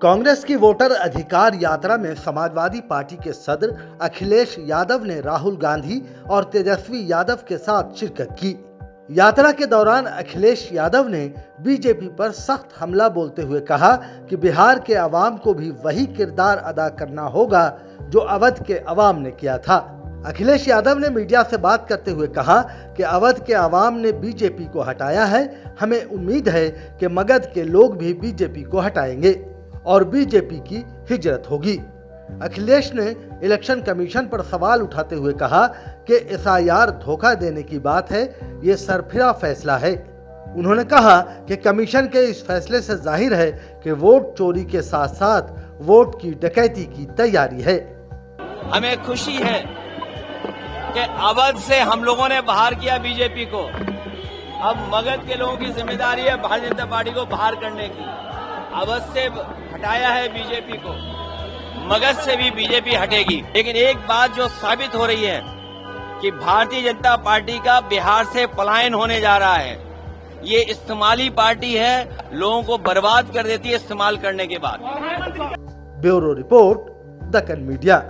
कांग्रेस की वोटर अधिकार यात्रा में समाजवादी पार्टी के सदर अखिलेश यादव ने राहुल गांधी और तेजस्वी यादव के साथ शिरकत की। यात्रा के दौरान अखिलेश यादव ने बीजेपी पर सख्त हमला बोलते हुए कहा कि बिहार के अवाम को भी वही किरदार अदा करना होगा जो अवध के अवाम ने किया था। अखिलेश यादव ने मीडिया से बात करते हुए कहा कि अवध के अवाम ने बीजेपी को हटाया है, हमें उम्मीद है कि मगध के लोग भी बीजेपी को हटाएंगे और बीजेपी की हिजरत होगी। अखिलेश ने इलेक्शन कमीशन पर सवाल उठाते हुए कहा कि एसआईआर धोखा देने की बात है, ये सरफिरा फैसला है। उन्होंने कहा कि कमीशन के इस फैसले से जाहिर है कि वोट चोरी के साथ साथ वोट की डकैती की तैयारी है। हमें खुशी है कि अवध से हम लोगों ने बाहर किया बीजेपी को। अब मगध के लोगों की जिम्मेदारी है भारतीय जनता पार्टी को बाहर करने की। अवध से हटाया है बीजेपी को, मगध से भी बीजेपी हटेगी। लेकिन एक बात जो साबित हो रही है कि भारतीय जनता पार्टी का बिहार से पलायन होने जा रहा है। ये इस्तेमाली पार्टी है, लोगों को बर्बाद कर देती है इस्तेमाल करने के बाद। Bureau report, Deccan media.